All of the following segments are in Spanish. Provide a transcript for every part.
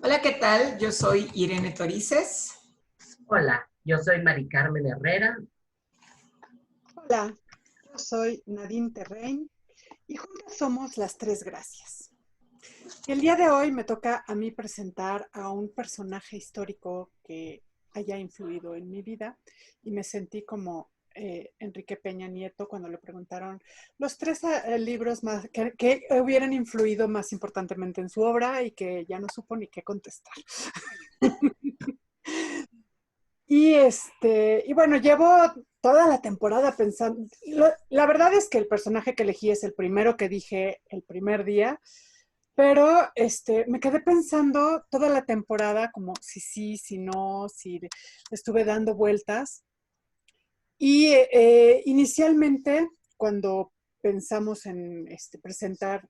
Hola, ¿qué tal? Yo soy Irene Torices. Hola, yo soy Mari Carmen Herrera. Hola, yo soy Nadine Terrein y juntas somos las Tres Gracias. Y el día de hoy me toca a mí presentar a un personaje histórico que haya influido en mi vida y me sentí como Enrique Peña Nieto cuando le preguntaron los tres libros más que hubieran influido más importantemente en su obra y que ya no supo ni qué contestar. Y bueno, llevo toda la temporada pensando. La verdad es que el personaje que elegí es el primero que dije el primer día, pero me quedé pensando toda la temporada como si sí, si no, si estuve dando vueltas. Y inicialmente, cuando pensamos en presentar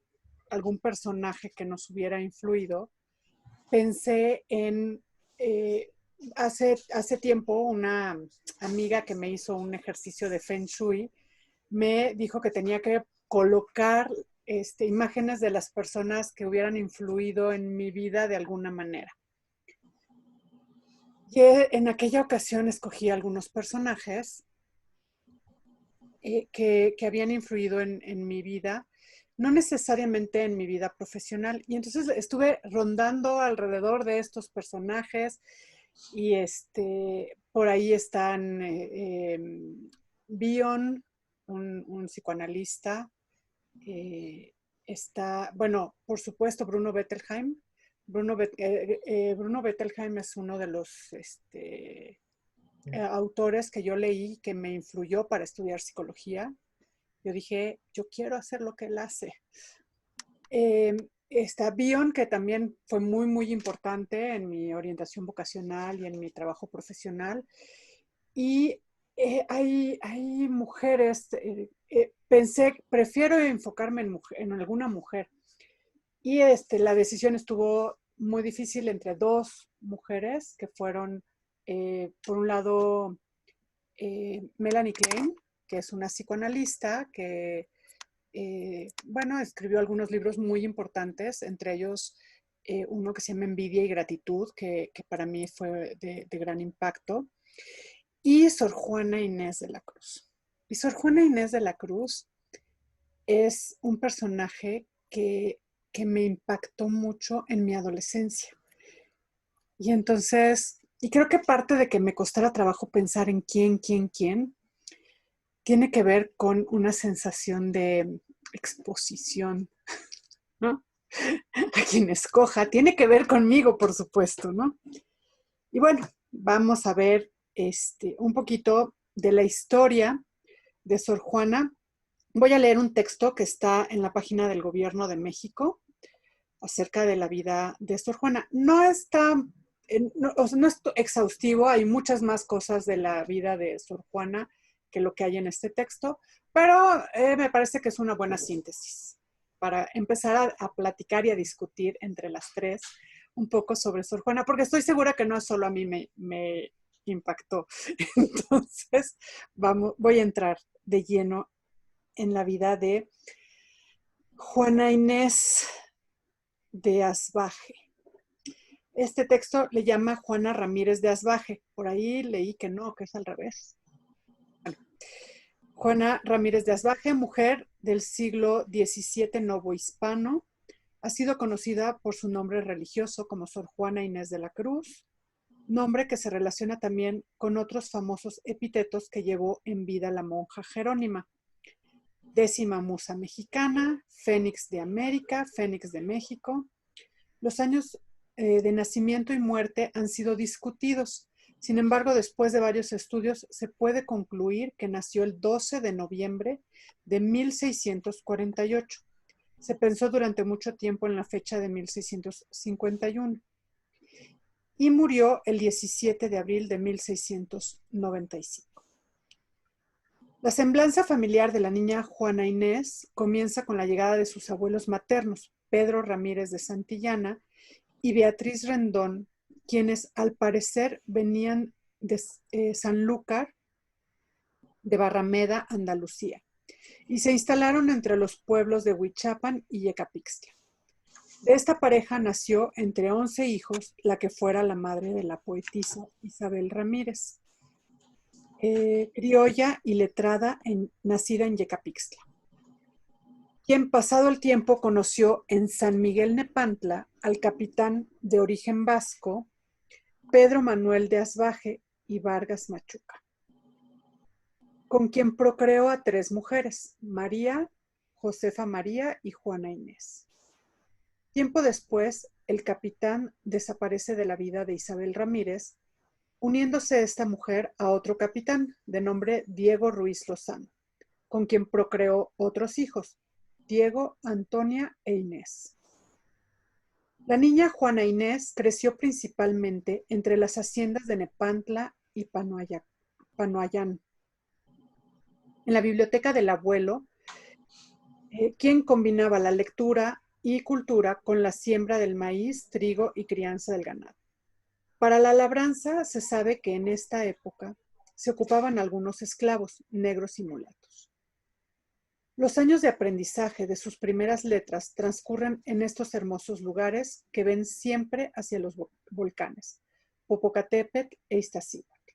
algún personaje que nos hubiera influido, pensé en, hace tiempo, una amiga que me hizo un ejercicio de Feng Shui me dijo que tenía que colocar imágenes de las personas que hubieran influido en mi vida de alguna manera. Y en aquella ocasión escogí algunos personajes que habían influido en mi vida, no necesariamente en mi vida profesional. Y entonces estuve rondando alrededor de estos personajes y por ahí están Bion, un psicoanalista, está, bueno, por supuesto, Bruno Bettelheim. Bruno Bettelheim es uno de los autores que yo leí que me influyó para estudiar psicología. Yo dije, yo quiero hacer lo que él hace. Está Bion, que también fue muy, muy importante en mi orientación vocacional y en mi trabajo profesional. Y hay mujeres, pensé, prefiero enfocarme en alguna mujer. Y la decisión estuvo muy difícil entre dos mujeres que fueron, por un lado, Melanie Klein, que es una psicoanalista que, bueno, escribió algunos libros muy importantes, entre ellos uno que se llama Envidia y Gratitud, que para mí fue de gran impacto, y Sor Juana Inés de la Cruz. Y Sor Juana Inés de la Cruz es un personaje que me impactó mucho en mi adolescencia. Y entonces, y creo que parte de que me costara trabajo pensar en quién, tiene que ver con una sensación de exposición, ¿no? A quien escoja, tiene que ver conmigo, por supuesto, ¿no? Y bueno, vamos a ver un poquito de la historia de Sor Juana. Voy a leer un texto que está en la página del Gobierno de México acerca de la vida de Sor Juana. No está, no es exhaustivo, hay muchas más cosas de la vida de Sor Juana que lo que hay en este texto, pero me parece que es una buena síntesis para empezar a platicar y a discutir entre las tres un poco sobre Sor Juana, porque estoy segura que no solo a mí me impactó. Entonces, voy a entrar de lleno en la vida de Juana Inés de Asbaje. Este texto le llama Juana Ramírez de Asbaje. Por ahí leí que no, que es al revés. Bueno, Juana Ramírez de Asbaje, mujer del siglo XVII novohispano, ha sido conocida por su nombre religioso como Sor Juana Inés de la Cruz, nombre que se relaciona también con otros famosos epítetos que llevó en vida la monja Jerónima. Décima musa mexicana, Fénix de América, Fénix de México. Los años de nacimiento y muerte han sido discutidos. Sin embargo, después de varios estudios, se puede concluir que nació el 12 de noviembre de 1648. Se pensó durante mucho tiempo en la fecha de 1651. Y murió el 17 de abril de 1695. La semblanza familiar de la niña Juana Inés comienza con la llegada de sus abuelos maternos, Pedro Ramírez de Santillana y Beatriz Rendón, quienes al parecer venían de Sanlúcar de Barrameda, Andalucía, y se instalaron entre los pueblos de Huichapan y Yecapixtla. De esta pareja nació entre 11 hijos la que fuera la madre de la poetisa Isabel Ramírez, criolla y letrada nacida en Yecapixtla, quien pasado el tiempo conoció en San Miguel Nepantla al capitán de origen vasco Pedro Manuel de Asbaje y Vargas Machuca, con quien procreó a 3 mujeres, María, Josefa María y Juana Inés. Tiempo después, el capitán desaparece de la vida de Isabel Ramírez, uniéndose esta mujer a otro capitán de nombre Diego Ruiz Lozano, con quien procreó otros hijos, Diego, Antonia e Inés. La niña Juana Inés creció principalmente entre las haciendas de Nepantla y Panoayán. En la biblioteca del abuelo, quien combinaba la lectura y cultura con la siembra del maíz, trigo y crianza del ganado. Para la labranza se sabe que en esta época se ocupaban algunos esclavos, negros y mulatos. Los años de aprendizaje de sus primeras letras transcurren en estos hermosos lugares que ven siempre hacia los volcanes, Popocatépetl e Iztaccíhuatl.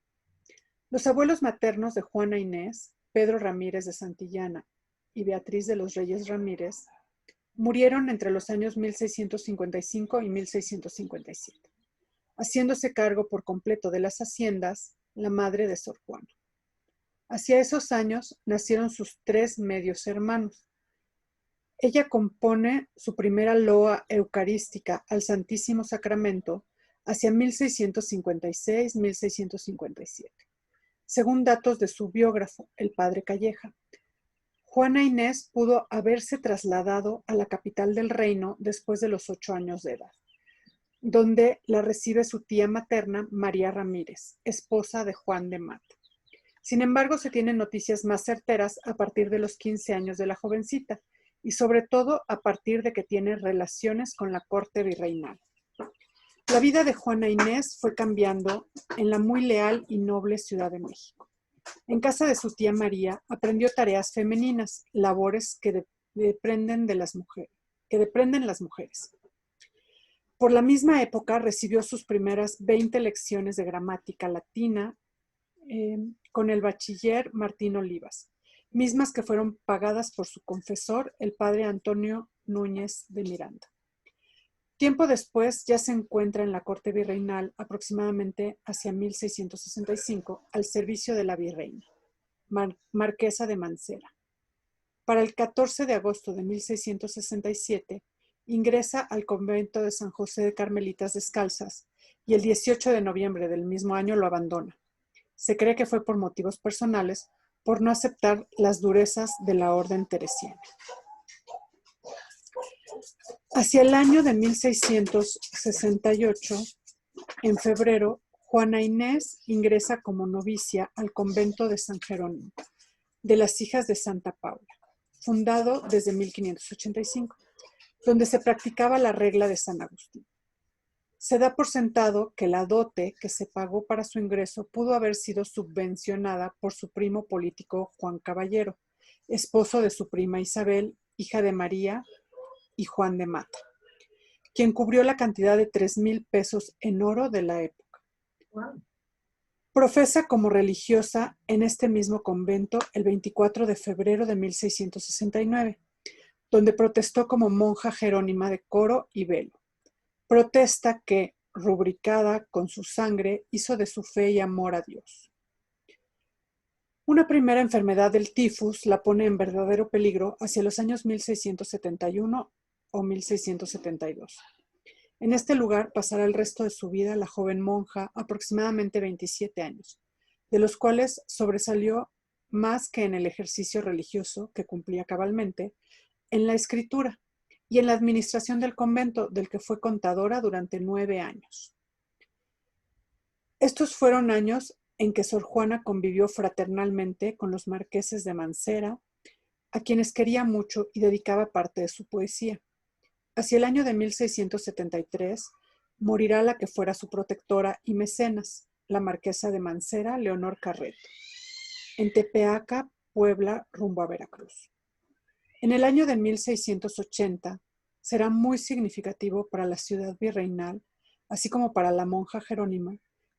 Los abuelos maternos de Juana Inés, Pedro Ramírez de Santillana y Beatriz de los Reyes Ramírez, murieron entre los años 1655 y 1657, haciéndose cargo por completo de las haciendas la madre de Sor Juana. Hacia esos años nacieron sus 3 medios hermanos. Ella compone su primera loa eucarística al Santísimo Sacramento hacia 1656-1657, según datos de su biógrafo, el padre Calleja. Juana Inés pudo haberse trasladado a la capital del reino después de los 8 años de edad, donde la recibe su tía materna, María Ramírez, esposa de Juan de Mata. Sin embargo, se tienen noticias más certeras a partir de los 15 años de la jovencita y sobre todo a partir de que tiene relaciones con la corte virreinal. La vida de Juana Inés fue cambiando en la muy leal y noble Ciudad de México. En casa de su tía María aprendió tareas femeninas, labores que deprenden las mujeres. Por la misma época recibió sus primeras 20 lecciones de gramática latina con el bachiller Martín Olivas, mismas que fueron pagadas por su confesor, el padre Antonio Núñez de Miranda. Tiempo después ya se encuentra en la corte virreinal, aproximadamente hacia 1665, al servicio de la virreina, marquesa de Mancera. Para el 14 de agosto de 1667, ingresa al convento de San José de Carmelitas Descalzas y el 18 de noviembre del mismo año lo abandona. Se cree que fue por motivos personales, por no aceptar las durezas de la orden teresiana. Hacia el año de 1668, en febrero, Juana Inés ingresa como novicia al convento de San Jerónimo, de las Hijas de Santa Paula, fundado desde 1585, donde se practicaba la regla de San Agustín. Se da por sentado que la dote que se pagó para su ingreso pudo haber sido subvencionada por su primo político Juan Caballero, esposo de su prima Isabel, hija de María y Juan de Mata, quien cubrió la cantidad de 3,000 pesos en oro de la época. Wow. Profesa como religiosa en este mismo convento el 24 de febrero de 1669, donde protestó como monja jerónima de coro y velo. Protesta que, rubricada con su sangre, hizo de su fe y amor a Dios. Una primera enfermedad del tifus la pone en verdadero peligro hacia los años 1671 o 1672. En este lugar pasará el resto de su vida la joven monja, aproximadamente 27 años, de los cuales sobresalió más que en el ejercicio religioso que cumplía cabalmente, en la escritura y en la administración del convento, del que fue contadora durante 9 años. Estos fueron años en que Sor Juana convivió fraternalmente con los marqueses de Mancera, a quienes quería mucho y dedicaba parte de su poesía. Hacia el año de 1673 morirá la que fuera su protectora y mecenas, la marquesa de Mancera, Leonor Carreto, en Tepeaca, Puebla, rumbo a Veracruz. En el año de 1680 será muy significativo para la ciudad virreinal, así como para la monja Jerónima,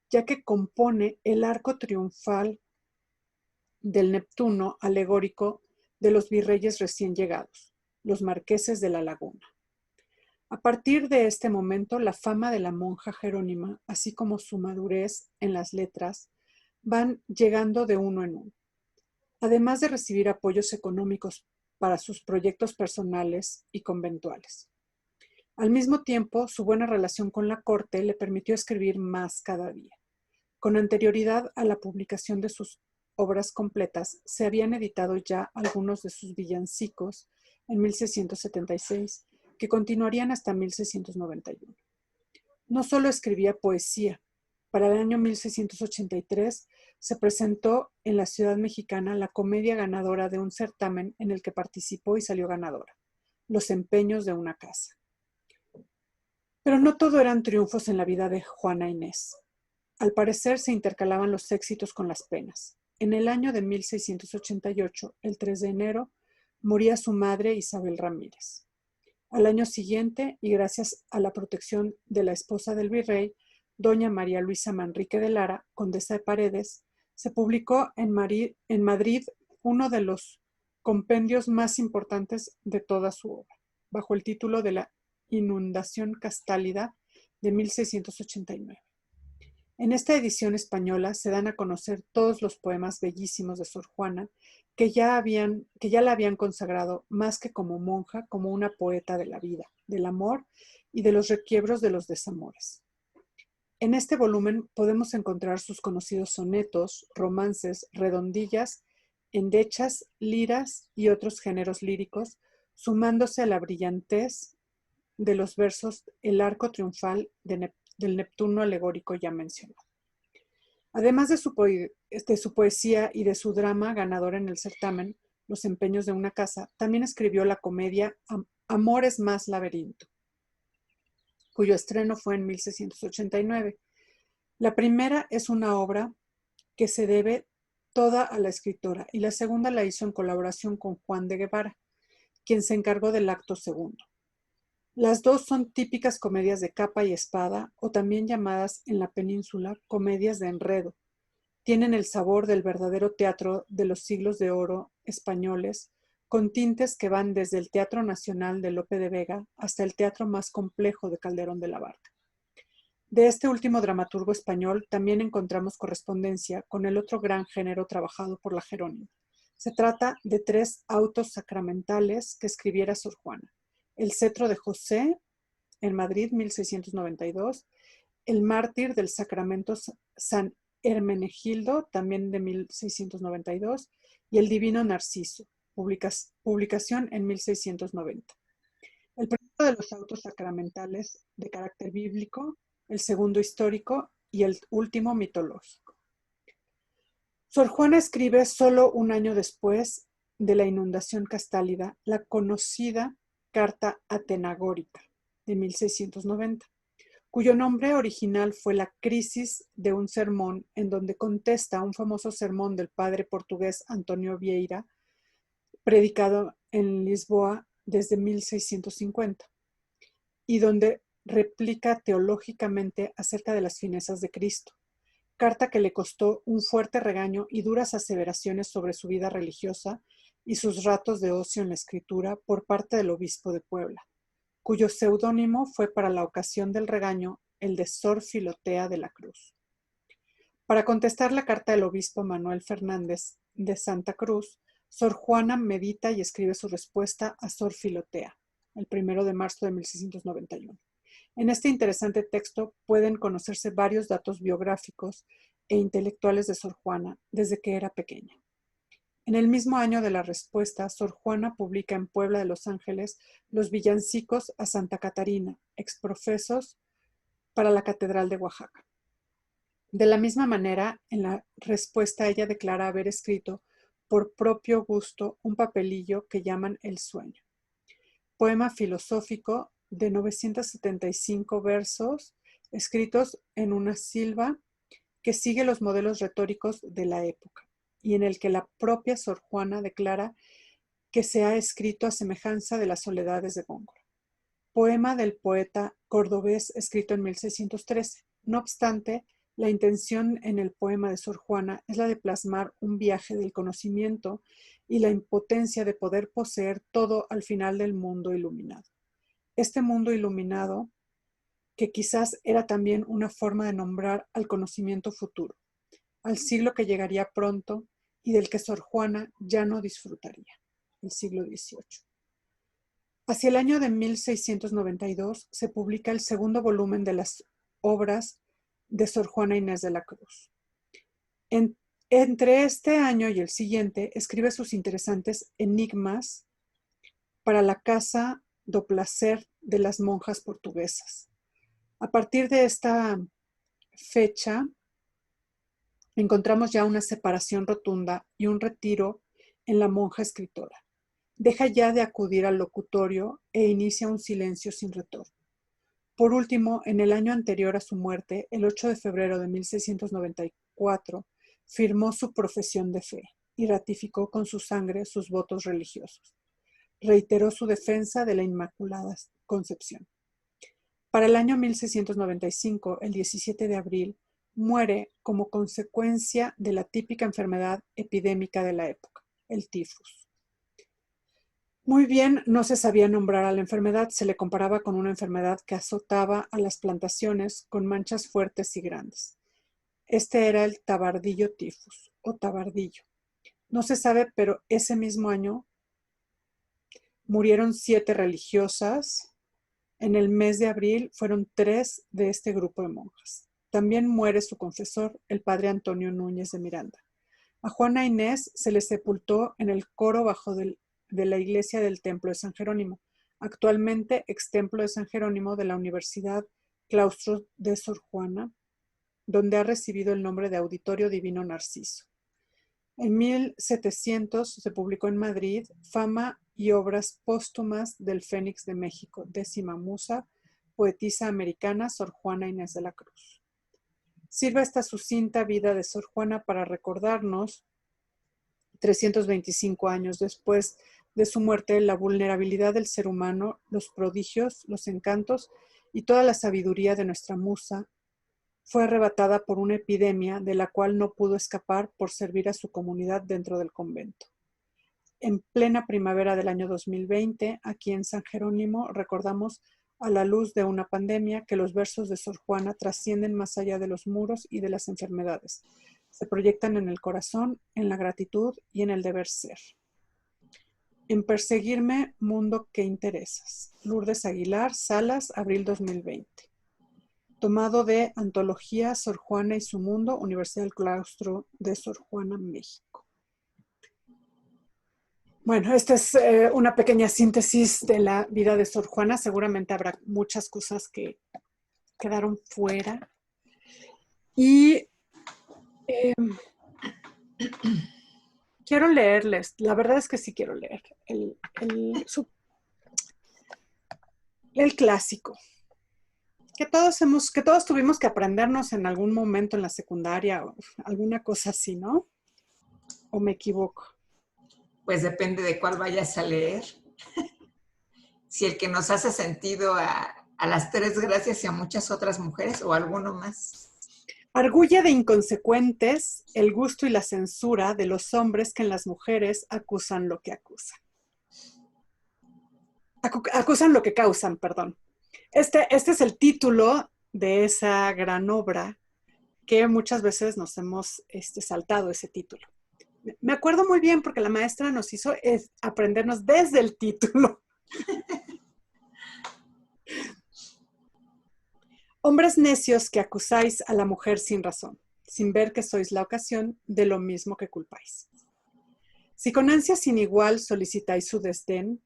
ya que compone el arco triunfal del Neptuno alegórico de los virreyes recién llegados, los marqueses de la Laguna. A partir de este momento, la fama de la monja Jerónima, así como su madurez en las letras, van llegando de uno en uno. Además de recibir apoyos económicos para sus proyectos personales y conventuales. Al mismo tiempo, su buena relación con la corte le permitió escribir más cada día. Con anterioridad a la publicación de sus obras completas, se habían editado ya algunos de sus villancicos en 1676, que continuarían hasta 1691. No solo escribía poesía. Para el año 1683 se presentó en la ciudad mexicana la comedia ganadora de un certamen en el que participó y salió ganadora, Los empeños de una casa. Pero no todo eran triunfos en la vida de Juana Inés. Al parecer se intercalaban los éxitos con las penas. En el año de 1688, el 3 de enero, moría su madre Isabel Ramírez. Al año siguiente, y gracias a la protección de la esposa del virrey, doña María Luisa Manrique de Lara, condesa de Paredes, se publicó en Madrid uno de los compendios más importantes de toda su obra, bajo el título de La Inundación Castálida de 1689. En esta edición española se dan a conocer todos los poemas bellísimos de Sor Juana que ya la habían consagrado más que como monja, como una poeta de la vida, del amor y de los requiebros de los desamores. En este volumen podemos encontrar sus conocidos sonetos, romances, redondillas, endechas, liras y otros géneros líricos, sumándose a la brillantez de los versos El arco triunfal del Neptuno alegórico ya mencionado. Además de su poesía y de su drama ganador en el certamen, Los empeños de una casa, también escribió la comedia Amor es más laberinto, cuyo estreno fue en 1689. La primera es una obra que se debe toda a la escritora y la segunda la hizo en colaboración con Juan de Guevara, quien se encargó del acto segundo. Las dos son típicas comedias de capa y espada, o también llamadas en la península comedias de enredo. Tienen el sabor del verdadero teatro de los siglos de oro españoles, con tintes que van desde el Teatro Nacional de Lope de Vega hasta el teatro más complejo de Calderón de la Barca. De este último dramaturgo español también encontramos correspondencia con el otro gran género trabajado por la Jerónima. Se trata de 3 autos sacramentales que escribiera Sor Juana: El cetro de José, en Madrid, 1692, El mártir del Sacramento San Hermenegildo, también de 1692, y El divino Narciso, publicación en 1690. El primero de los autos sacramentales de carácter bíblico, el segundo histórico y el último mitológico. Sor Juana escribe solo un año después de la inundación castálida la conocida Carta Atenagórica de 1690, cuyo nombre original fue La crisis de un sermón, en donde contesta un famoso sermón del padre portugués Antonio Vieira, predicado en Lisboa desde 1650, y donde replica teológicamente acerca de las finezas de Cristo, carta que le costó un fuerte regaño y duras aseveraciones sobre su vida religiosa y sus ratos de ocio en la escritura por parte del obispo de Puebla, cuyo seudónimo fue para la ocasión del regaño el de Sor Filotea de la Cruz. Para contestar la carta del obispo Manuel Fernández de Santa Cruz, Sor Juana medita y escribe su respuesta a Sor Filotea, el 1 de marzo de 1691. En este interesante texto pueden conocerse varios datos biográficos e intelectuales de Sor Juana desde que era pequeña. En el mismo año de la respuesta, Sor Juana publica en Puebla de Los Ángeles los villancicos a Santa Catarina, exprofesos para la Catedral de Oaxaca. De la misma manera, en la respuesta ella declara haber escrito por propio gusto un papelillo que llaman El sueño. Poema filosófico de 975 versos escritos en una silva que sigue los modelos retóricos de la época y en el que la propia Sor Juana declara que se ha escrito a semejanza de las soledades de Góngora. Poema del poeta cordobés escrito en 1613. No obstante, la intención en el poema de Sor Juana es la de plasmar un viaje del conocimiento y la impotencia de poder poseer todo al final del mundo iluminado. Este mundo iluminado, que quizás era también una forma de nombrar al conocimiento futuro, al siglo que llegaría pronto y del que Sor Juana ya no disfrutaría, el siglo XVIII. Hacia el año de 1692 se publica el segundo volumen de las obras de Sor Juana Inés de la Cruz. Entre este año y el siguiente escribe sus interesantes enigmas para la Casa do Placer de las monjas portuguesas. A partir de esta fecha encontramos ya una separación rotunda y un retiro en la monja escritora. Deja ya de acudir al locutorio e inicia un silencio sin retorno. Por último, en el año anterior a su muerte, el 8 de febrero de 1694, firmó su profesión de fe y ratificó con su sangre sus votos religiosos. Reiteró su defensa de la Inmaculada Concepción. Para el año 1695, el 17 de abril, muere como consecuencia de la típica enfermedad epidémica de la época, el tifus. Muy bien, no se sabía nombrar a la enfermedad, se le comparaba con una enfermedad que azotaba a las plantaciones con manchas fuertes y grandes. Este era el tabardillo tifus o tabardillo. No se sabe, pero ese mismo año murieron 7 religiosas. En el mes de abril fueron 3 de este grupo de monjas. También muere su confesor, el padre Antonio Núñez de Miranda. A Juana Inés se le sepultó en el coro bajo de la iglesia del Templo de San Jerónimo, actualmente ex-templo de San Jerónimo de la Universidad Claustro de Sor Juana, donde ha recibido el nombre de Auditorio Divino Narciso. En 1700 se publicó en Madrid Fama y obras póstumas del Fénix de México, 10ª musa, poetisa americana Sor Juana Inés de la Cruz. Sirve esta sucinta vida de Sor Juana para recordarnos, 325 años después de su muerte, la vulnerabilidad del ser humano, los prodigios, los encantos y toda la sabiduría de nuestra musa fue arrebatada por una epidemia de la cual no pudo escapar por servir a su comunidad dentro del convento. En plena primavera del año 2020, aquí en San Jerónimo, recordamos a la luz de una pandemia que los versos de Sor Juana trascienden más allá de los muros y de las enfermedades. Se proyectan en el corazón, en la gratitud y en el deber ser. En perseguirme, mundo que interesas. Lourdes Aguilar, Salas, abril 2020. Tomado de Antología Sor Juana y su mundo, Universidad del Claustro de Sor Juana, México. Bueno, esta es una pequeña síntesis de la vida de Sor Juana. Seguramente habrá muchas cosas que quedaron fuera. Y quiero leerles, la verdad es que sí quiero leer el clásico. Que todos tuvimos que aprendernos en algún momento en la secundaria o alguna cosa así, ¿no? ¿O me equivoco? Pues depende de cuál vayas a leer. Si el que nos hace sentido a las 3 gracias y a muchas otras mujeres o alguno más. Arguye de inconsecuentes el gusto y la censura de los hombres que en las mujeres acusan lo que acusan. Acusan lo que causan, perdón. Este es el título de esa gran obra que muchas veces nos hemos saltado ese título. Me acuerdo muy bien porque la maestra nos hizo aprendernos desde el título. Hombres necios que acusáis a la mujer sin razón, sin ver que sois la ocasión de lo mismo que culpáis. Si con ansia sin igual solicitáis su desdén,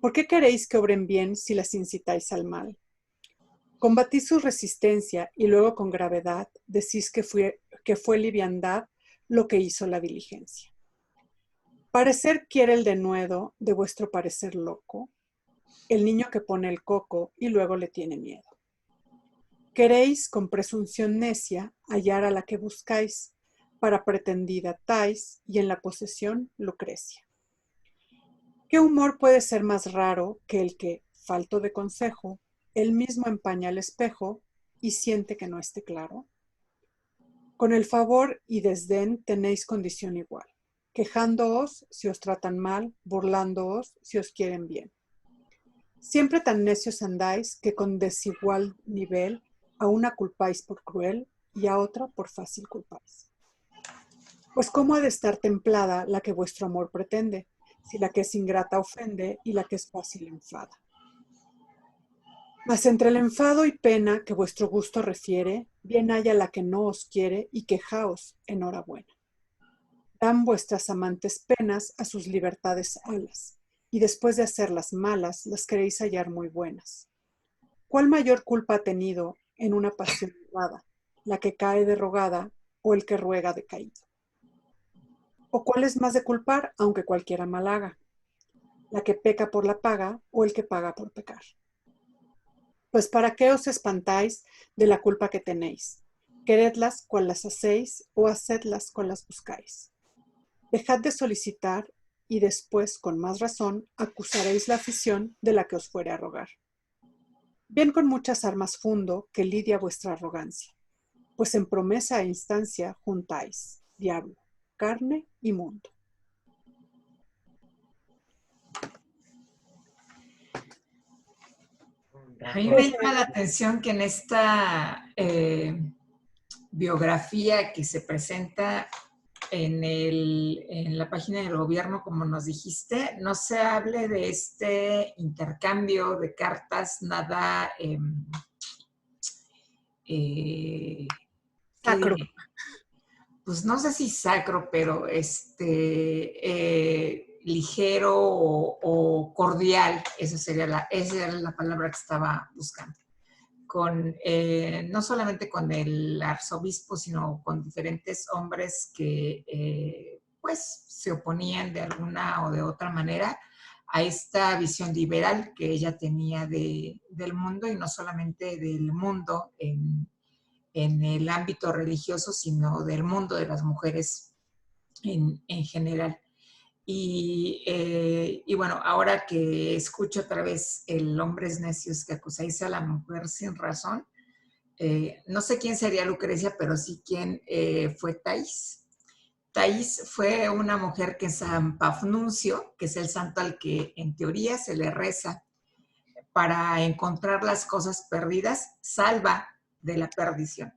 ¿por qué queréis que obren bien si las incitáis al mal? Combatís su resistencia y luego con gravedad decís que fue liviandad lo que hizo la diligencia. Parecer quiere el denuedo de vuestro parecer loco, el niño que pone el coco y luego le tiene miedo. Queréis con presunción necia hallar a la que buscáis, para pretendida tais y en la posesión Lucrecia. ¿Qué humor puede ser más raro que el que, falto de consejo, él mismo empaña el espejo y siente que no esté claro? Con el favor y desdén tenéis condición igual, quejándoos si os tratan mal, burlándoos si os quieren bien. Siempre tan necios andáis que con desigual nivel a una culpáis por cruel y a otra por fácil culpáis. Pues ¿cómo ha de estar templada la que vuestro amor pretende, si la que es ingrata ofende y la que es fácil enfada? Mas entre el enfado y pena que vuestro gusto refiere, bien haya la que no os quiere y quejaos, enhorabuena. Dan vuestras amantes penas a sus libertades alas, y después de hacerlas malas, las queréis hallar muy buenas. ¿Cuál mayor culpa ha tenido en una pasión errada, la que cae de rogada o el que ruega decaído? ¿O cuál es más de culpar, aunque cualquiera mal haga? ¿La que peca por la paga o el que paga por pecar? Pues ¿para qué os espantáis de la culpa que tenéis? Queredlas cual las hacéis o hacedlas cual las buscáis. Dejad de solicitar y después, con más razón, acusaréis la afición de la que os fuere a rogar. Bien con muchas armas fundo que lidia vuestra arrogancia, pues en promesa e instancia juntáis, diablo, carne y mundo. A mí me llama la atención que en esta biografía que se presenta en la página del gobierno, como nos dijiste, no se hable de este intercambio de cartas, nada Sacro. Pues no sé si sacro, pero ligero o cordial, esa era la palabra que estaba buscando. No solamente con el arzobispo, sino con diferentes hombres que pues se oponían de alguna o de otra manera a esta visión liberal que ella tenía del mundo, y no solamente del mundo en el ámbito religioso, sino del mundo de las mujeres en general. Y bueno, ahora que escucho otra vez el hombres necios que acusáis a la mujer sin razón, no sé quién sería Lucrecia, pero sí quién fue Thais. Thais fue una mujer que San Pafnuncio, que es el santo al que en teoría se le reza para encontrar las cosas perdidas, salva de la perdición.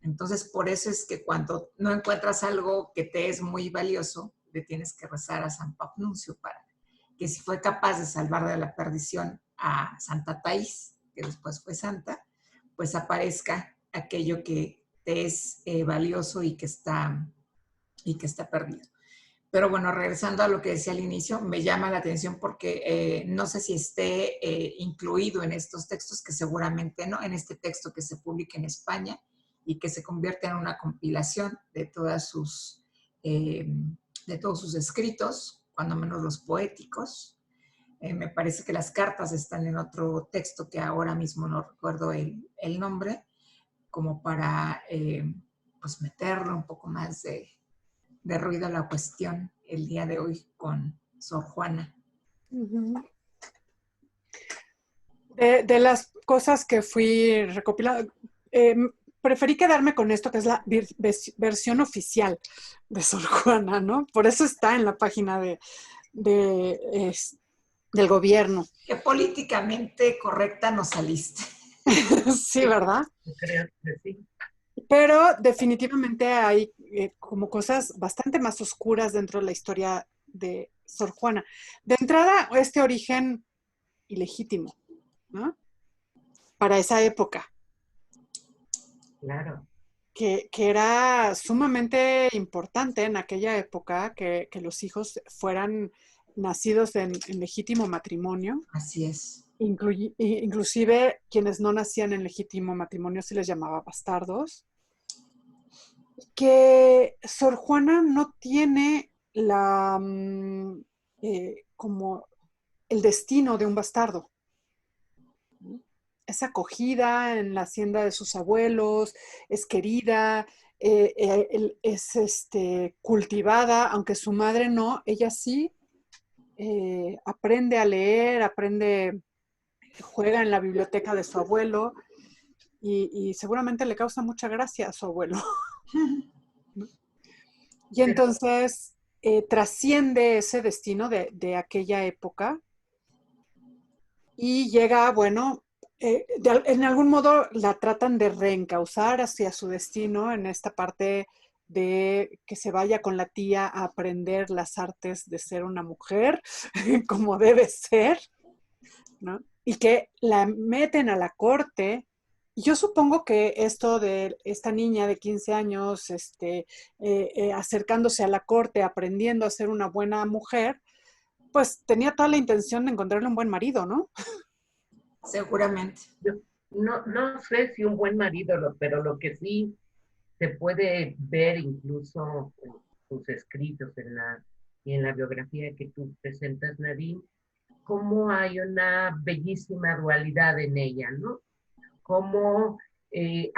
Entonces, por eso es que cuando no encuentras algo que te es muy valioso, le tienes que rezar a San Pafnuncio para que si fue capaz de salvar de la perdición a Santa Thais, que después fue santa, pues aparezca aquello que te es valioso y que está perdido. Pero bueno, regresando a lo que decía al inicio, me llama la atención porque no sé si esté incluido en estos textos, que seguramente no, en este texto que se publica en España y que se convierte en una compilación de todos sus escritos, cuando menos los poéticos. Me parece que las cartas están en otro texto que ahora mismo no recuerdo el nombre, como para pues meterle un poco más de ruido a la cuestión el día de hoy con Sor Juana. De las cosas que fui recopilando, preferí quedarme con esto que es la versión oficial de Sor Juana, ¿no? Por eso está en la página del gobierno. Qué políticamente correcta nos saliste. Sí, ¿verdad? Creo que sí. Pero definitivamente hay como cosas bastante más oscuras dentro de la historia de Sor Juana. De entrada, este origen ilegítimo, ¿no? Para esa época. Claro. Que era sumamente importante en aquella época que los hijos fueran nacidos en legítimo matrimonio. Así es. inclusive quienes no nacían en legítimo matrimonio se les llamaba bastardos, que Sor Juana no tiene como el destino de un bastardo. Es acogida en la hacienda de sus abuelos, es querida, es cultivada, aunque su madre no, ella sí aprende a leer, juega en la biblioteca de su abuelo y seguramente le causa mucha gracia a su abuelo. Y entonces trasciende ese destino de aquella época y llega, bueno, en algún modo la tratan de reencauzar hacia su destino en esta parte de que se vaya con la tía a aprender las artes de ser una mujer, como debe ser, ¿no? Y que la meten a la corte. Yo supongo que esto de esta niña de 15 años acercándose a la corte, aprendiendo a ser una buena mujer, pues tenía toda la intención de encontrarle un buen marido, ¿no? Seguramente. Yo no sé si un buen marido, pero lo que sí se puede ver incluso en tus escritos y en la biografía que tú presentas, Nadine, cómo hay una bellísima dualidad en ella, ¿no? Cómo, en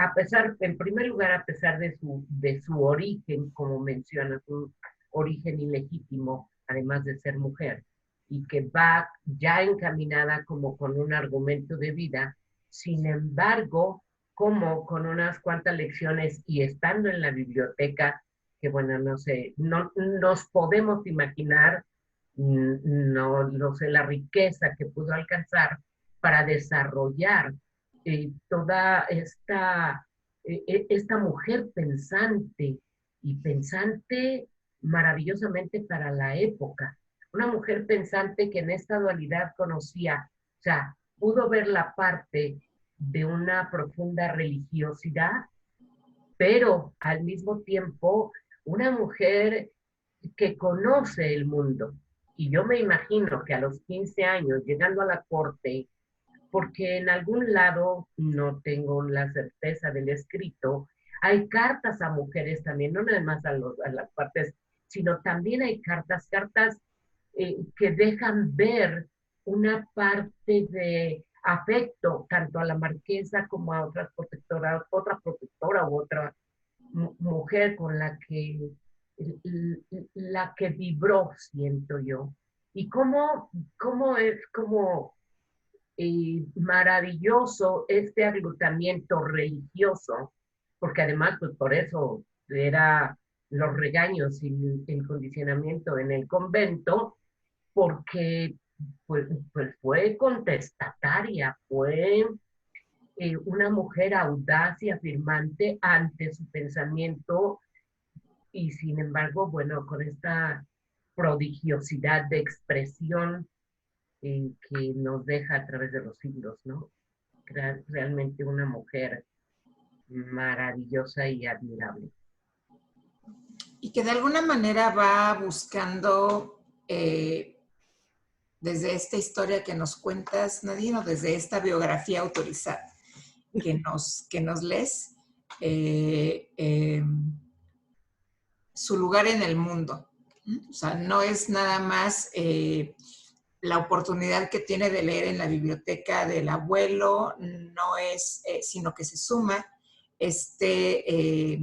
primer lugar, a pesar de su origen, como mencionas, un origen ilegítimo, además de ser mujer, y que va ya encaminada como con un argumento de vida, sin embargo, como con unas cuantas lecciones y estando en la biblioteca, que bueno, no sé, no nos podemos imaginar, no sé, la riqueza que pudo alcanzar para desarrollar toda esta mujer pensante y pensante maravillosamente para la época. Una mujer pensante que en esta dualidad conocía, o sea, pudo ver la parte de una profunda religiosidad, pero al mismo tiempo una mujer que conoce el mundo. Y yo me imagino que a los 15 años, llegando a la corte, porque en algún lado, no tengo la certeza del escrito, hay cartas a mujeres también, no nada más a las partes, sino también hay cartas que dejan ver una parte de afecto tanto a la marquesa como a otra protectora u otra mujer con la que vibró, siento yo. Y cómo es como maravilloso este agrupamiento religioso, porque además, pues por eso era los regaños y el condicionamiento en el convento, porque pues fue contestataria, fue una mujer audaz y afirmante ante su pensamiento y sin embargo, bueno, con esta prodigiosidad de expresión que nos deja a través de los siglos, ¿no? Realmente una mujer maravillosa y admirable. Y que de alguna manera va buscando, desde esta historia que nos cuentas, Nadine, o desde esta biografía autorizada que nos lees, su lugar en el mundo. O sea, no es nada más la oportunidad que tiene de leer en la biblioteca del abuelo, no es, sino que se suma este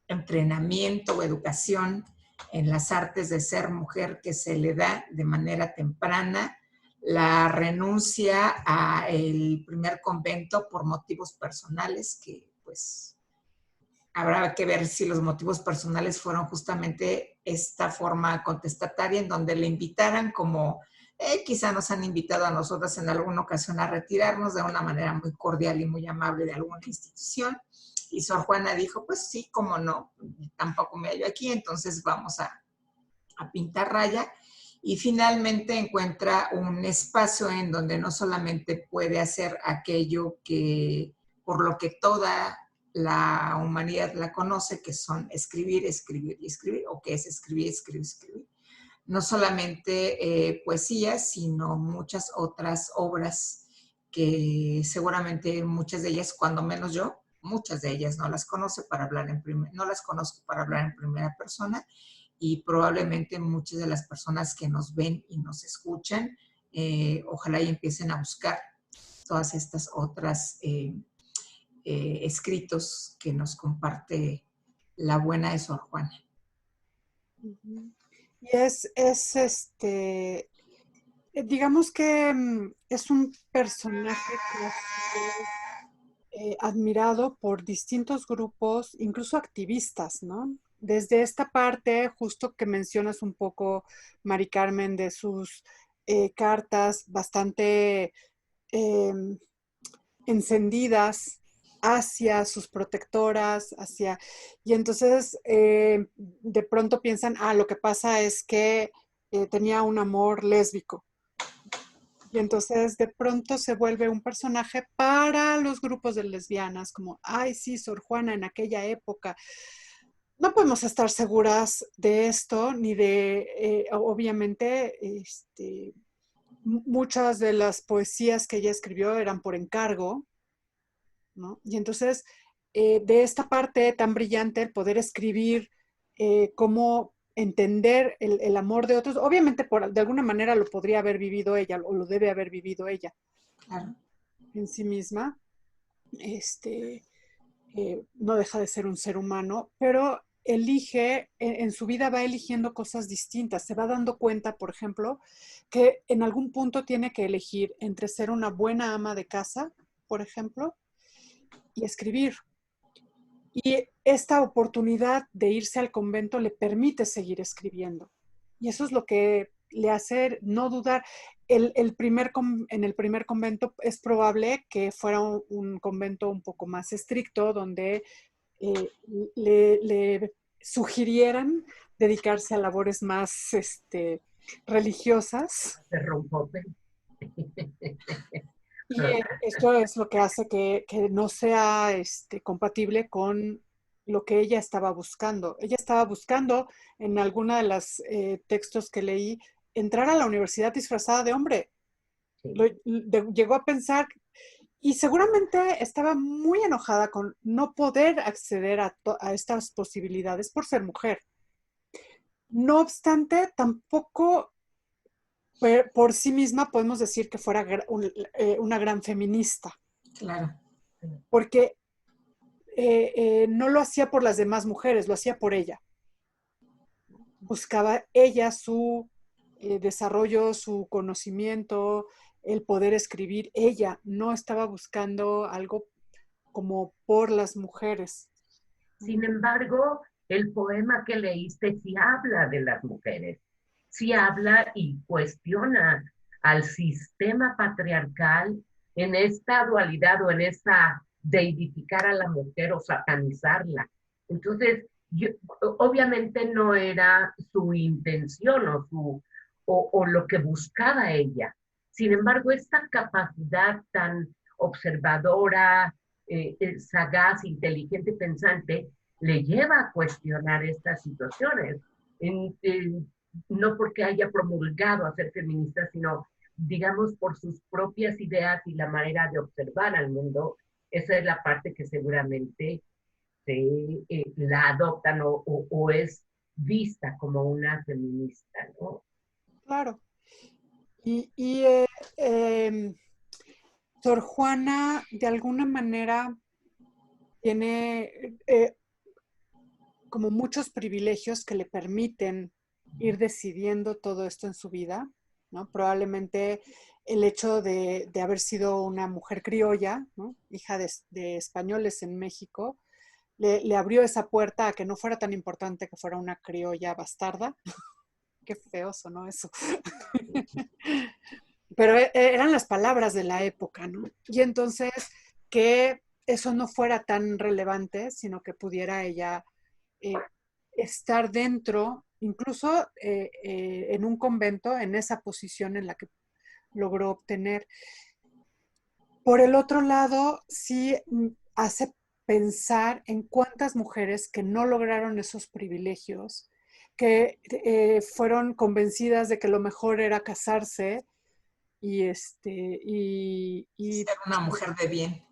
entrenamiento o educación en las artes de ser mujer que se le da de manera temprana, la renuncia al primer convento por motivos personales, que pues habrá que ver si los motivos personales fueron justamente esta forma contestataria en donde le invitaran como quizá nos han invitado a nosotras en alguna ocasión a retirarnos de una manera muy cordial y muy amable de alguna institución. Y Sor Juana dijo, pues sí, cómo no, tampoco me hallo aquí, entonces vamos a pintar raya. Y finalmente encuentra un espacio en donde no solamente puede hacer aquello que por lo que toda la humanidad la conoce, que son escribir, escribir y escribir, o que es escribir, escribir, escribir, no solamente poesía, sino muchas otras obras que seguramente muchas de ellas, cuando menos yo, muchas de ellas no las conozco para hablar no las conozco para hablar en primera persona, y probablemente muchas de las personas que nos ven y nos escuchan, ojalá y empiecen a buscar todas estas otras escritos que nos comparte la buena de Sor Juana. Y digamos que es un personaje que ha sido admirado por distintos grupos, incluso activistas, ¿no? Desde esta parte, justo que mencionas un poco, Mari Carmen, de sus cartas bastante eh, encendidas hacia sus protectoras, y entonces de pronto piensan, lo que pasa es que tenía un amor lésbico. Y entonces de pronto se vuelve un personaje para los grupos de lesbianas, como, ay, sí, Sor Juana en aquella época. No podemos estar seguras de esto, ni de, obviamente, muchas de las poesías que ella escribió eran por encargo, ¿no? Y entonces, de esta parte tan brillante, el poder escribir cómo entender el amor de otros, obviamente de alguna manera lo podría haber vivido ella, o lo debe haber vivido ella, Claro. en sí misma, no deja de ser un ser humano, pero elige, en su vida va eligiendo cosas distintas, se va dando cuenta, por ejemplo, que en algún punto tiene que elegir entre ser una buena ama de casa, por ejemplo, y escribir. Y esta oportunidad de irse al convento le permite seguir escribiendo. Y eso es lo que le hace no dudar. En el primer convento es probable que fuera un convento un poco más estricto, donde eh, le sugirieran dedicarse a labores más religiosas. Se rompope. Y esto es lo que hace que no sea compatible con lo que ella estaba buscando. Ella estaba buscando, en alguna de los textos que leí, entrar a la universidad disfrazada de hombre. Sí. Llegó a pensar, y seguramente estaba muy enojada con no poder acceder a estas posibilidades por ser mujer. No obstante, tampoco por sí misma podemos decir que fuera una gran feminista, Claro. porque no lo hacía por las demás mujeres, lo hacía por ella. Buscaba ella su desarrollo, su conocimiento, el poder escribir. Ella no estaba buscando algo como por las mujeres. Sin embargo, el poema que leíste sí habla de las mujeres, sí habla y cuestiona al sistema patriarcal en esta dualidad o en esta deidificar a la mujer o satanizarla. Entonces, obviamente no era su intención o lo que buscaba ella. Sin embargo, esta capacidad tan observadora, sagaz, inteligente, pensante, le lleva a cuestionar estas situaciones. No porque haya promulgado a ser feminista, sino, digamos, por sus propias ideas y la manera de observar al mundo. Esa es la parte que seguramente la adoptan o es vista como una feminista, ¿no? Claro. Y Sor Juana, de alguna manera, tiene como muchos privilegios que le permiten ir decidiendo todo esto en su vida, ¿no? Probablemente el hecho de haber sido una mujer criolla, ¿no? Hija de españoles en México, le abrió esa puerta a que no fuera tan importante que fuera una criolla bastarda. Qué feo sonó eso. Pero eran las palabras de la época, ¿no? Y entonces que eso no fuera tan relevante, sino que pudiera ella eh, estar dentro, incluso en un convento, en esa posición en la que logró obtener. Por el otro lado, sí hace pensar en cuántas mujeres que no lograron esos privilegios que fueron convencidas de que lo mejor era casarse y Ser una mujer de bien.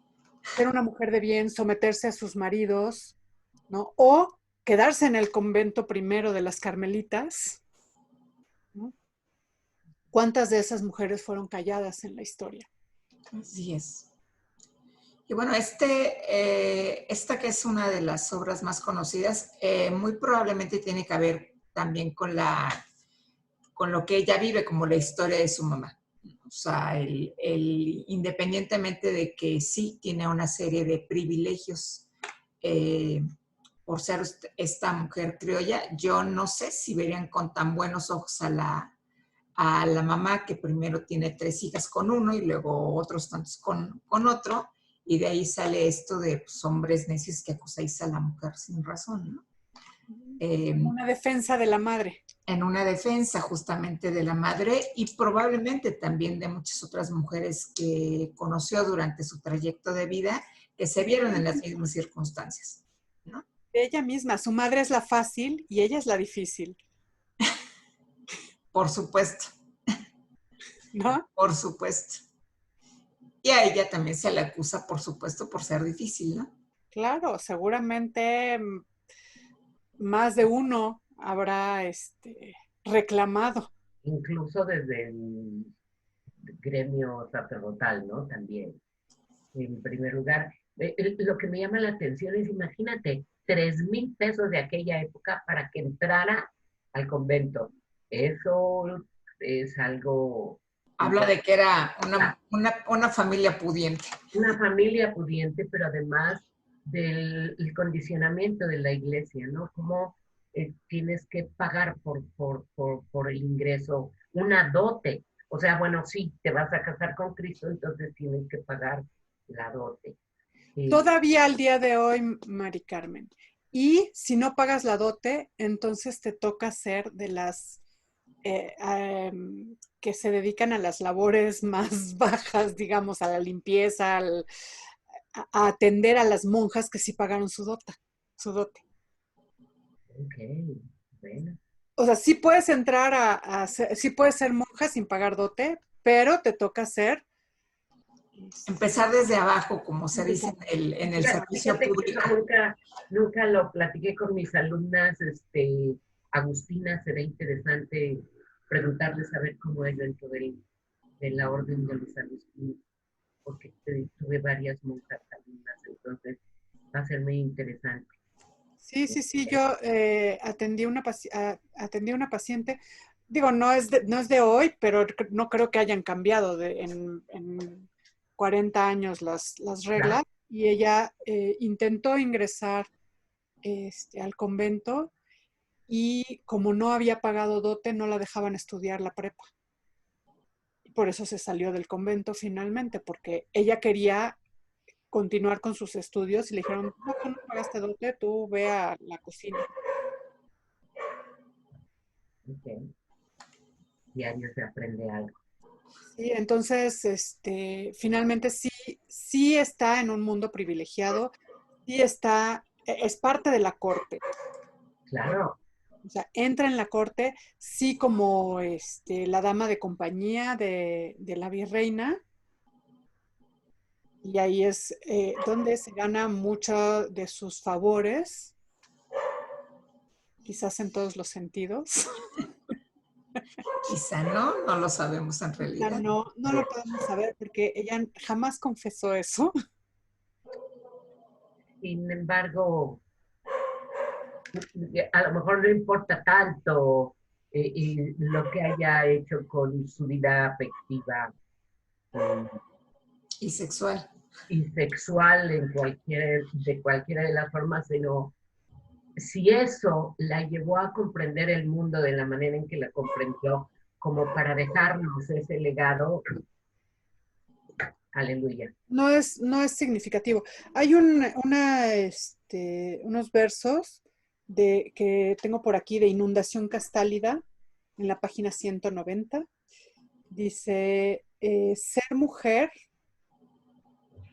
ser una mujer de bien, someterse a sus maridos, ¿no? O quedarse en el convento primero de las Carmelitas, ¿no? ¿Cuántas de esas mujeres fueron calladas en la historia? Así es. Y bueno, esta que es una de las obras más conocidas, muy probablemente tiene que ver también con lo que ella vive, como la historia de su mamá. O sea, independientemente de que sí tiene una serie de privilegios por ser esta mujer criolla, yo no sé si verían con tan buenos ojos a la mamá que primero tiene 3 hijas con uno y luego otros tantos con otro, y de ahí sale esto de pues, hombres necios que acusáis a la mujer sin razón, ¿no? Una defensa de la madre. En una defensa justamente de la madre y probablemente también de muchas otras mujeres que conoció durante su trayecto de vida que se vieron en las mismas circunstancias, ¿no? Ella misma, su madre es la fácil y ella es la difícil, Por supuesto, ¿no? por supuesto. Y a ella también se le acusa, por supuesto, por ser difícil, ¿no? Claro, seguramente más de uno habrá reclamado. Incluso desde el gremio sacerdotal, ¿no? También, en primer lugar. Lo que me llama la atención es, imagínate, 3,000 pesos de aquella época para que entrara al convento. Eso es algo Habla de que era ah, una familia pudiente. una familia pudiente, pero además del el condicionamiento de la iglesia, ¿no? Cómo tienes que pagar por el ingreso, una dote. O sea, bueno, sí, te vas a casar con Cristo, entonces tienes que pagar la dote. Eh, Todavía al día de hoy, Mari Carmen. Y si no pagas la dote, entonces te toca ser de las que se dedican a las labores más bajas, digamos, a la limpieza, a atender a las monjas que sí pagaron su dote. ok, bueno. O sea, sí puedes entrar sí puedes ser monja sin pagar dote, pero te toca ser Empezar desde abajo, como se dice en el servicio Fíjate que eso público. nunca lo platiqué con mis alumnas, Agustina, será interesante preguntarles a ver cómo es dentro de la orden de los agustinos, porque tuve varias monjas alumnas, entonces va a ser muy interesante. Sí, sí, sí, yo atendí una paciente, digo, no es de hoy, pero no creo que hayan cambiado en 40 años las Claro, reglas, y ella intentó ingresar al convento y como no había pagado dote, no la dejaban estudiar la prepa. Y por eso se salió del convento finalmente, porque ella quería continuar con sus estudios y le dijeron, no, tú no pagaste dote, tú ve a la cocina. ok. Diario se aprende algo. Sí, entonces, finalmente sí, sí está en un mundo privilegiado, sí está, es parte de la corte. Claro, O sea, entra en la corte, sí como la dama de compañía de la virreina, y ahí es donde se gana mucho de sus favores, quizás en todos los sentidos. Quizá no lo sabemos en Quizá realidad. no lo podemos saber porque ella jamás confesó eso. sin embargo, a lo mejor no importa tanto lo que haya hecho con su vida afectiva eh, Y sexual. y sexual de cualquiera de las formas, sino si eso la llevó a comprender el mundo de la manera en que la comprendió, como para dejarnos ese legado, aleluya. No es significativo. Hay unos versos que tengo por aquí de Inundación Castálida en la página 190. Dice, ser mujer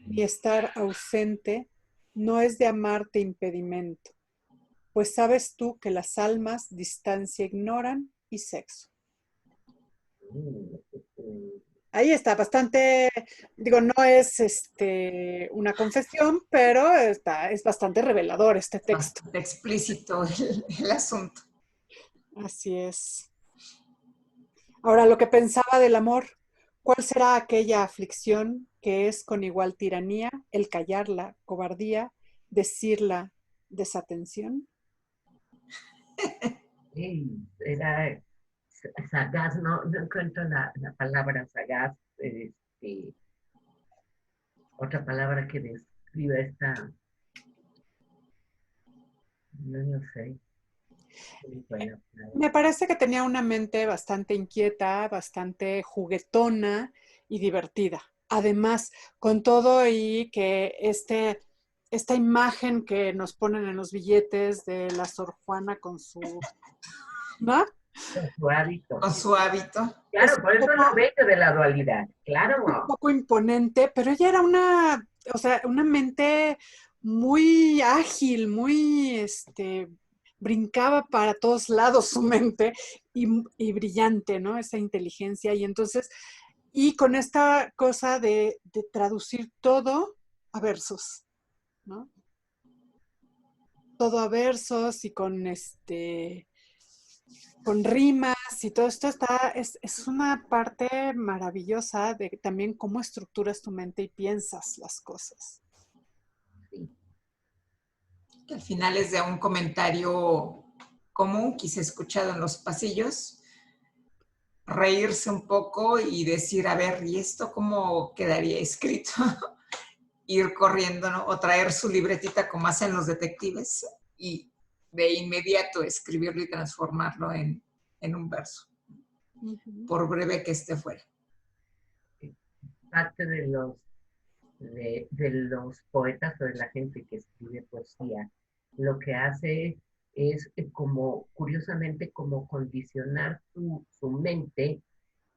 ni estar ausente no es de amarte impedimento. pues sabes tú que las almas distancia ignoran y sexo. Ahí está, bastante, digo, no es una confesión, pero es bastante revelador este texto. Bastante explícito el asunto. Así es. Ahora, lo que pensaba del amor, ¿cuál será aquella aflicción que es con igual tiranía el callarla, cobardía, decirla, desatención? Sí, era sagaz, no encuentro la palabra sagaz, otra palabra que describa esta, no lo sé. Me parece que tenía una mente bastante inquieta, bastante juguetona y divertida. Además, con todo y que esta imagen que nos ponen en los billetes de la Sor Juana con su, ¿no? Con su hábito. Con su hábito. Es Claro, por eso es lo bello de la dualidad, un claro. poco imponente, pero ella era o sea, una mente muy ágil, muy, brincaba para todos lados su mente y brillante, ¿no? Esa inteligencia. Y entonces, y con esta cosa de traducir todo a versos, ¿no? Todo a versos y con rimas y todo esto es una parte maravillosa de también cómo estructuras tu mente y piensas las cosas. Sí. Que al final es de un comentario común, quizá escuchado en los pasillos, reírse un poco y decir, a ver, ¿y esto cómo quedaría escrito? Ir corriendo, ¿no? O traer su libretita como hacen los detectives y de inmediato escribirlo y transformarlo en un verso, Uh-huh. por breve que esté fuera. Parte de los poetas o de la gente que escribe poesía, lo que hace es como, curiosamente, como condicionar su mente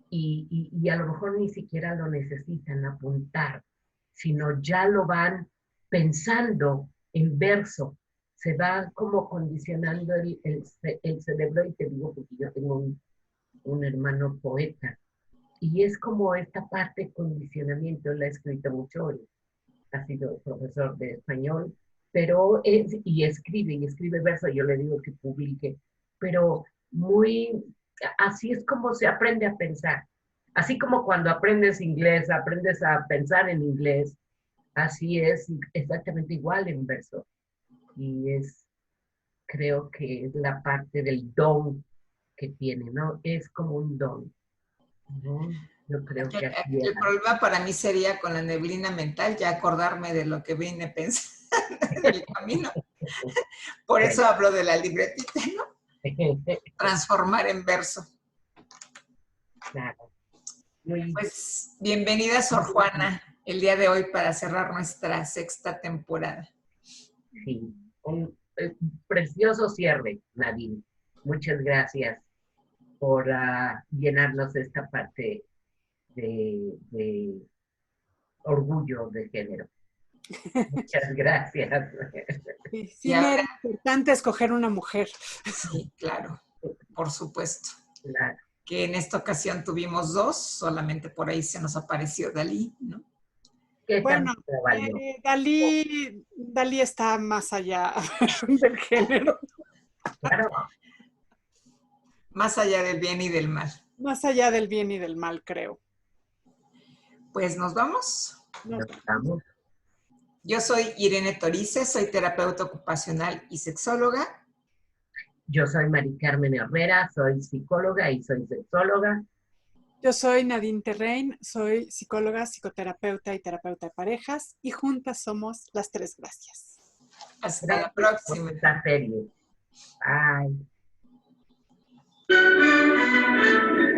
y a lo mejor ni siquiera lo necesitan apuntar, sino ya lo van pensando en verso. Se va como condicionando el cerebro, y te digo porque yo tengo un hermano poeta, y es como esta parte de condicionamiento, la ha escrito mucho, ha sido profesor de español, pero y escribe verso, yo le digo que publique, pero muy, así es como se aprende a pensar. Así como cuando aprendes inglés, aprendes a pensar en inglés, así es exactamente igual en verso. Y creo que es la parte del don que tiene, ¿no? Es como un don, ¿no? Yo creo que así El era. problema para mí sería con la neblina mental, ya acordarme de lo que vine pensando en el camino. Por eso hablo de la libretita, ¿no? Transformar en verso. Claro. Muy, Pues bienvenida, Sor Juana, el día de hoy para cerrar nuestra sexta temporada. sí, un precioso cierre, Nadine. Muchas gracias por llenarnos esta parte de orgullo de género. Muchas gracias. Sí Y me ahora, era importante escoger una mujer. sí, claro, por supuesto. Claro. Que en esta ocasión tuvimos dos, solamente por ahí se nos apareció Dalí, ¿no? ¿Qué Bueno, tanto te valió? Dalí está más allá del género, Claro, Más allá del bien y del mal. más allá del bien y del mal, creo. Pues nos vamos. Nos nos vamos. vamos. Yo soy Irene Torice, soy terapeuta ocupacional y sexóloga. Yo soy Mari Carmen Herrera, soy psicóloga y soy sexóloga. Yo soy Nadine Terrein, soy psicóloga, psicoterapeuta y terapeuta de parejas y juntas somos las Tres Gracias. Hasta la Gracias por próxima. esta serie. Bye.